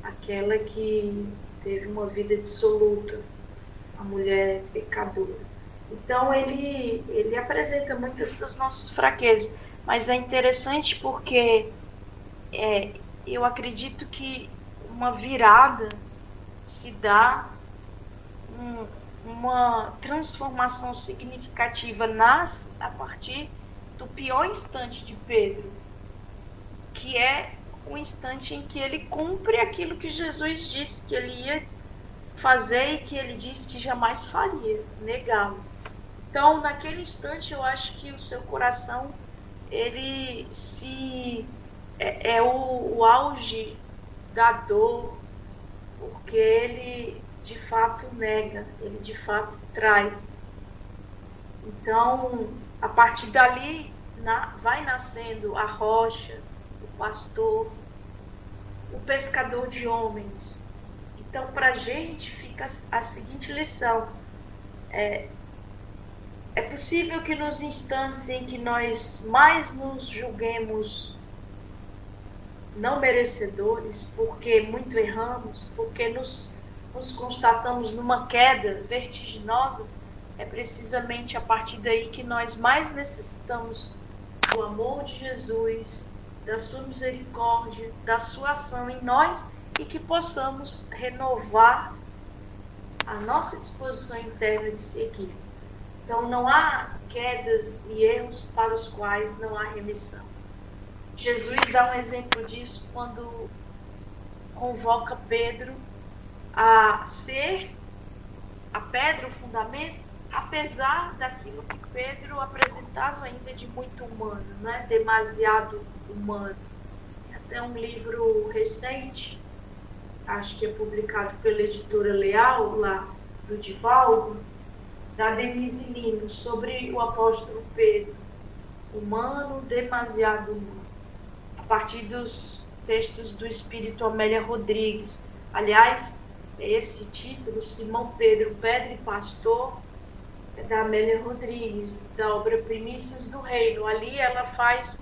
aquela que teve uma vida dissoluta, a mulher pecadora. Então ele apresenta muitas das nossas fraquezas, mas é interessante porque eu acredito que uma virada se dá, uma transformação significativa nasce a partir do pior instante de Pedro, que é o instante em que ele cumpre aquilo que Jesus disse que ele ia fazer e que ele disse que jamais faria, negá-lo. Então, naquele instante, eu acho que o seu coração, ele é o auge da dor, porque ele de fato nega, ele de fato trai. Então, a partir dali, vai nascendo a rocha, o pastor, o pescador de homens. Então, para a gente fica a seguinte lição: é possível que nos instantes em que nós mais nos julguemos não merecedores, porque muito erramos, porque nos constatamos numa queda vertiginosa, é precisamente a partir daí que nós mais necessitamos do amor de Jesus, da sua misericórdia, da sua ação em nós, e que possamos renovar a nossa disposição interna de seguir. Então, não há quedas e erros para os quais não há remissão. Jesus dá um exemplo disso quando convoca Pedro a ser a pedra, o fundamento, apesar daquilo que Pedro apresentava ainda de muito humano, né? Demasiado humano. Até um livro recente, acho que é publicado pela editora Leal, lá do Divaldo, da Denise Lino, sobre o apóstolo Pedro, humano, demasiado humano, a partir dos textos do Espírito Amélia Rodrigues. Aliás, esse título, Simão Pedro, Pedra e Pastor, da Amélia Rodrigues, da obra Primícias do Reino. Ali ela faz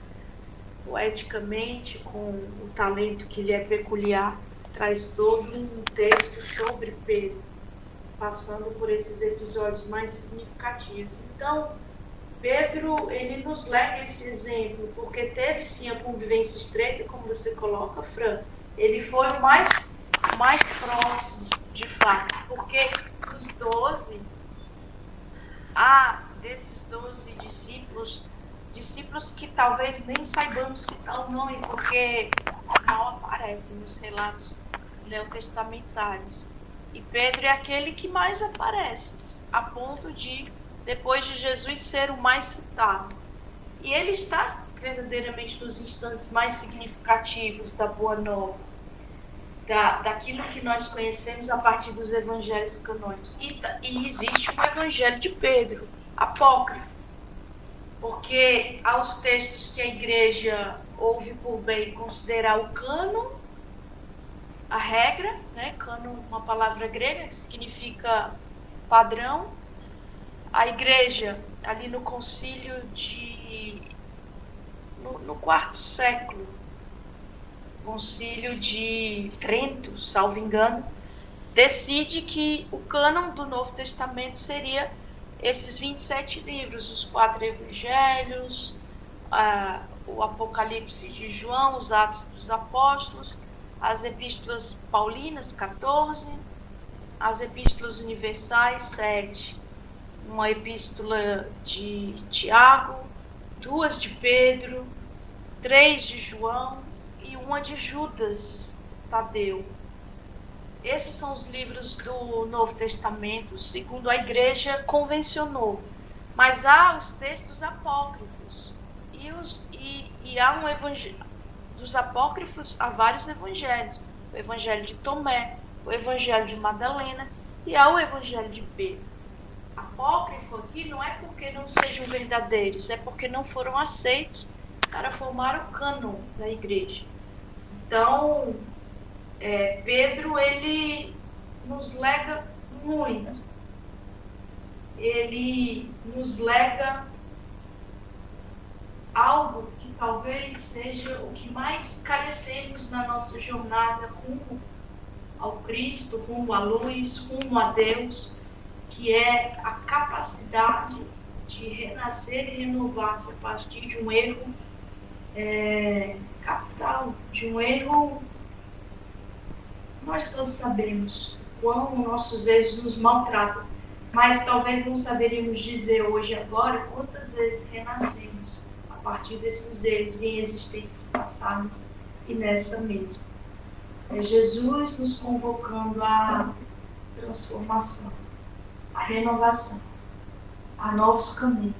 poeticamente, com o talento que lhe é peculiar, traz todo um texto sobre Pedro, passando por esses episódios mais significativos. Então, Pedro, ele nos lega esse exemplo, porque teve sim a convivência estreita, como você coloca, Fran. Ele foi o mais próximo, de fato, porque os 12, desses 12 discípulos que talvez nem saibamos citar o nome, porque mal aparecem nos relatos neotestamentários. E Pedro é aquele que mais aparece, a ponto de, depois de Jesus, ser o mais citado. E ele está verdadeiramente nos instantes mais significativos da Boa Nova, daquilo que nós conhecemos a partir dos evangelhos canônicos. E existe um evangelho de Pedro, apócrifo, porque aos textos que a igreja ouve por bem considerar o cânon, a regra, né? Cânon, uma palavra grega que significa padrão. A igreja, ali no concílio no quarto século, concílio de Trento, salvo engano, decide que o cânon do Novo Testamento seria esses 27 livros, os 4 evangelhos, o Apocalipse de João, os Atos dos Apóstolos, as epístolas paulinas, 14, as epístolas universais, 7, uma epístola de Tiago, 2 de Pedro, 3 de João e uma de Judas Tadeu. Esses são os livros do Novo Testamento, segundo a igreja convencionou. Mas há os textos apócrifos. E há um evangelho. Dos apócrifos, há vários evangelhos. O evangelho de Tomé, o evangelho de Madalena e há o evangelho de Pedro. Apócrifo aqui não é porque não sejam verdadeiros, é porque não foram aceitos para formar o cânon da igreja. Então, Pedro, ele nos lega muito. Ele nos lega algo que talvez seja o que mais carecemos na nossa jornada rumo ao Cristo, rumo à luz, rumo a Deus, que é a capacidade de renascer e renovar-se a partir de um erro capital, de um erro. Nós todos sabemos quão nossos erros nos maltratam, mas talvez não saberíamos dizer hoje agora quantas vezes renascemos a partir desses erros em existências passadas e nessa mesma. É Jesus nos convocando à transformação, à renovação, a novos caminhos.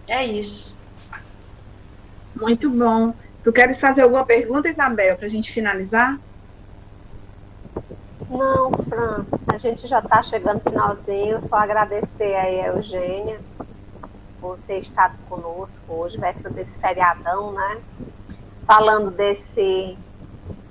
É isso. Muito bom. Tu queres fazer alguma pergunta, Isabel, para a gente finalizar? Não, Fran, a gente já está chegando no finalzinho, só agradecer aí a Eugênia por ter estado conosco hoje, véspera desse feriadão, né? Falando desse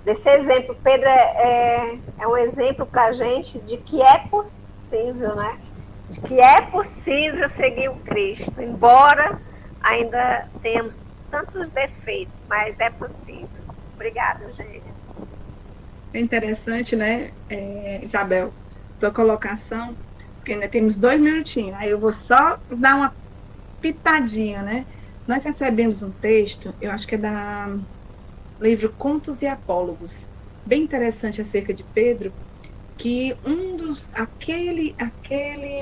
exemplo. Pedro é um exemplo para a gente de que é possível, né? De que é possível seguir o Cristo, embora ainda tenhamos tantos defeitos, mas é possível. Obrigada, Eugênia. É interessante, né, Isabel, tua colocação, porque ainda temos 2 minutinhos, aí eu vou só dar uma pitadinha, né? Nós recebemos um texto, eu acho que é da livro Contos e Apólogos, bem interessante acerca de Pedro, que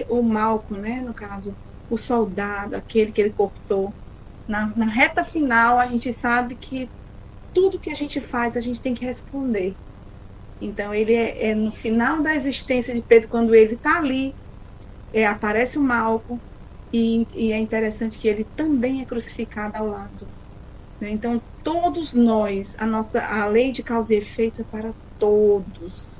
o Malco, né, no caso, o soldado, aquele que ele cortou, na reta final, a gente sabe que tudo que a gente faz, a gente tem que responder. Então, ele é no final da existência de Pedro, quando ele está ali, aparece o Malco, e é interessante que ele também é crucificado ao lado. Né? Então, todos nós, a lei de causa e efeito é para todos.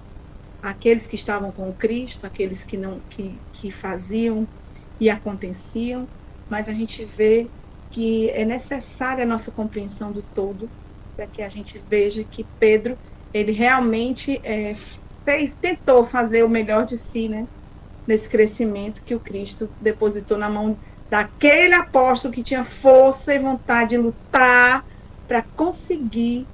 Aqueles que estavam com Cristo, aqueles que faziam e aconteciam, mas a gente vê que é necessária a nossa compreensão do todo, para que a gente veja que Pedro, ele realmente tentou fazer o melhor de si, né? Nesse crescimento que o Cristo depositou na mão daquele apóstolo que tinha força e vontade de lutar para conseguir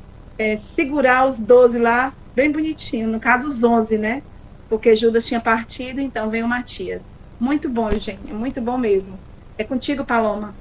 segurar os 12 lá, bem bonitinho, no caso os 11, né? Porque Judas tinha partido, então veio Matias. Muito bom, Eugênia, muito bom mesmo. É contigo, Paloma.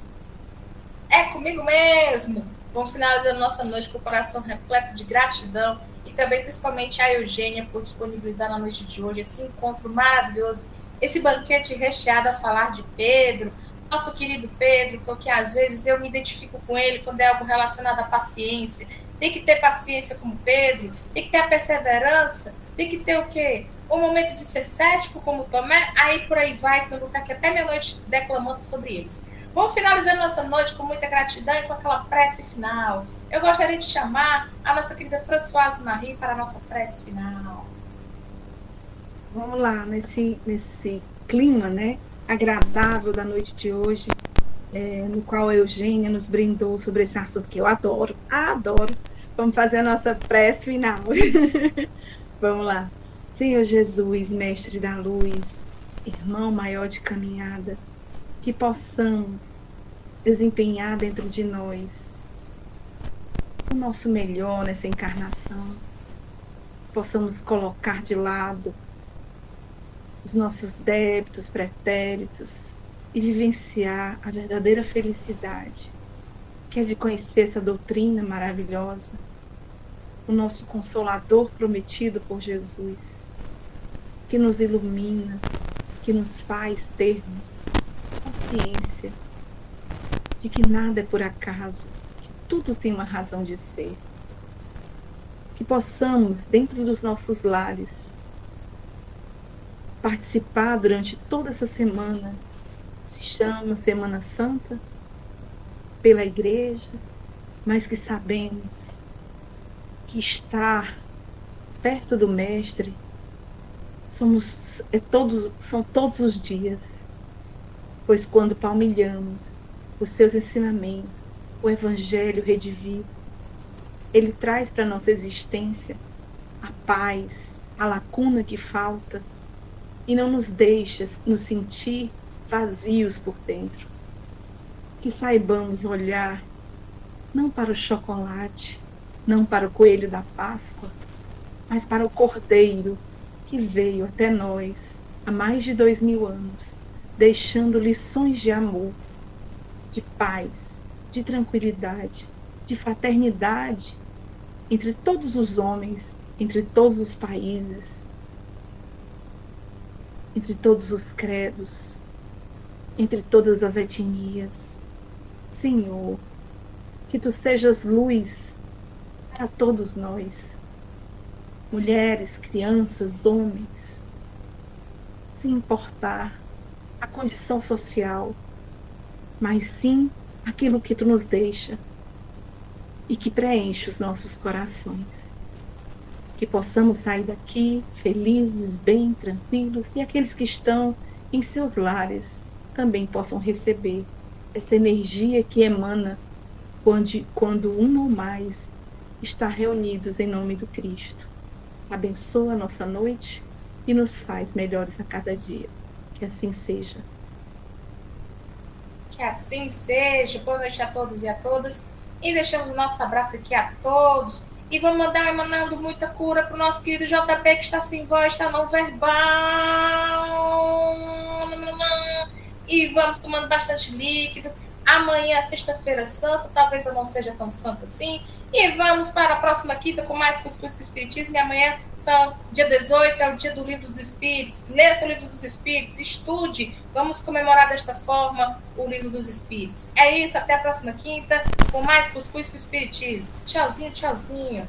É comigo mesmo. Vamos finalizando nossa noite com o coração repleto de gratidão e também principalmente a Eugênia por disponibilizar na noite de hoje esse encontro maravilhoso, esse banquete recheado a falar de Pedro, nosso querido Pedro, porque às vezes eu me identifico com ele quando é algo relacionado à paciência. Tem que ter paciência como Pedro, tem que ter a perseverança, tem que ter o quê? Um momento de ser cético como Tomé, aí por aí vai, senão eu vou ficar aqui até meia-noite declamando sobre eles. Vamos finalizando nossa noite com muita gratidão e com aquela prece final. Eu gostaria de chamar a nossa querida Françoise Marie para a nossa prece final. Vamos lá, nesse clima, né, agradável da noite de hoje, no qual a Eugênia nos brindou sobre esse assunto que eu adoro. Vamos fazer a nossa prece final. Vamos lá. Senhor Jesus, mestre da luz, irmão maior de caminhada, que possamos desempenhar dentro de nós o nosso melhor nessa encarnação, possamos colocar de lado os nossos débitos, pretéritos e vivenciar a verdadeira felicidade, que é de conhecer essa doutrina maravilhosa, o nosso Consolador prometido por Jesus, que nos ilumina, que nos faz termos consciência de que nada é por acaso, que tudo tem uma razão de ser. Que possamos, dentro dos nossos lares, participar durante toda essa semana, se chama Semana Santa, pela Igreja, mas que sabemos que estar perto do Mestre são todos os dias, pois quando palmilhamos os seus ensinamentos, o Evangelho redivivo, ele traz para a nossa existência a paz, a lacuna que falta e não nos deixa nos sentir vazios por dentro. Que saibamos olhar não para o chocolate, não para o coelho da Páscoa, mas para o Cordeiro que veio até nós há mais de 2000 anos, deixando lições de amor, de paz, de tranquilidade, de fraternidade entre todos os homens, entre todos os países, entre todos os credos, entre todas as etnias. Senhor, que Tu sejas luz para todos nós, mulheres, crianças, homens, sem importar a condição social, mas sim aquilo que Tu nos deixa e que preenche os nossos corações. Que possamos sair daqui felizes, bem, tranquilos, e aqueles que estão em seus lares também possam receber essa energia que emana quando um ou mais está reunidos em nome do Cristo. Abençoa a nossa noite e nos faz melhores a cada dia. Que assim seja. Que assim seja. Boa noite a todos e a todas. E deixamos o nosso abraço aqui a todos. E vamos mandando muita cura para o nosso querido JP, que está sem voz, está não verbal. E vamos tomando bastante líquido. Amanhã, sexta-feira santa, talvez eu não seja tão santa assim. E vamos para a próxima quinta com mais Cuscuz com Espiritismo. E amanhã, dia 18, é o dia do Livro dos Espíritos. Leia o Livro dos Espíritos, estude. Vamos comemorar desta forma o Livro dos Espíritos. É isso, até a próxima quinta com mais Cuscuz com Espiritismo. Tchauzinho, tchauzinho.